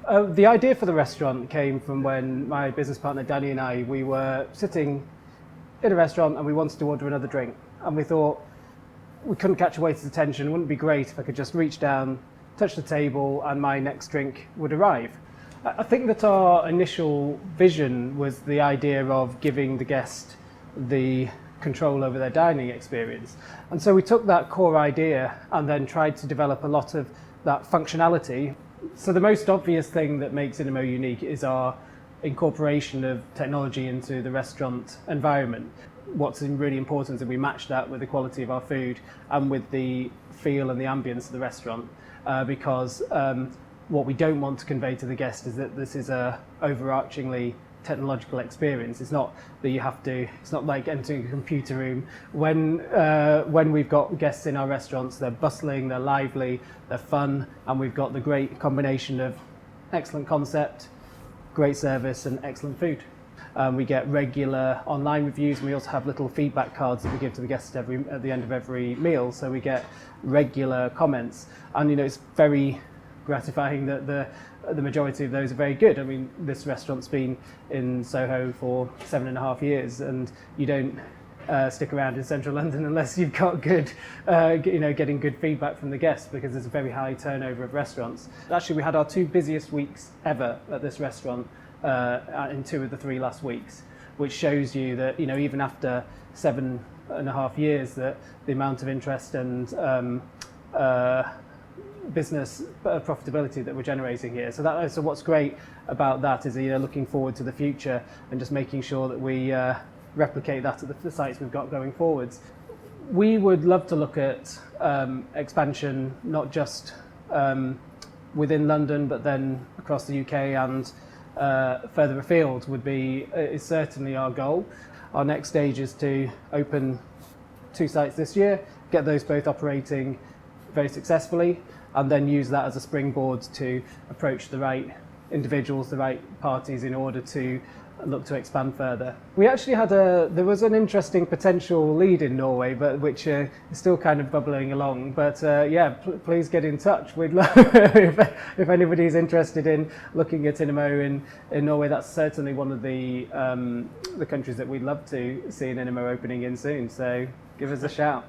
The idea for the restaurant came from when my business partner Danny and I, we were sitting in a restaurant and we wanted to order another drink, and we thought we couldn't catch a waiter's attention. Wouldn't it be great if I could just reach down, touch the table, and my next drink would arrive? I think that our initial vision was the idea of giving the guest the control over their dining experience. And so we took that core idea and then tried to develop a lot of that functionality. So the most obvious thing that makes Inamo unique is our incorporation of technology into the restaurant environment. What's really important is that we match that with the quality of our food and with the feel and the ambience of the restaurant, because what we don't want to convey to the guest is that this is a overarchingly technological experience. It's not that you have to, it's not like entering a computer room. When we've got guests in our restaurants, they're bustling, they're lively, they're fun, and we've got the great combination of excellent concept, great service, and excellent food. We get regular online reviews, and we also have little feedback cards that we give to the guests at the end of every meal, so we get regular comments. And it's very gratifying that the majority of those are very good. I mean, this restaurant's been in Soho for 7.5 years, and you don't stick around in central London unless you've got good, getting good feedback from the guests, because there's a very high turnover of restaurants. Actually, we had our 2 busiest weeks ever at this restaurant in 2 of the 3 last weeks, which shows you that even after 7.5 years, that the amount of interest and business profitability that we're generating here. So what's great about that is looking forward to the future and just making sure that we replicate that at the sites we've got going forwards. We would love to look at expansion, not just within London, but then across the UK and further afield is certainly our goal. Our next stage is to open 2 sites this year, get those both operating very successfully, and then use that as a springboard to approach the right individuals, the right parties, in order to look to expand further. We actually there was an interesting potential lead in Norway, but which is still kind of bubbling along. But please get in touch. We'd love if anybody's interested in looking at Inamo in Norway. That's certainly one of the countries that we'd love to see an Inamo opening in soon. So give us a shout.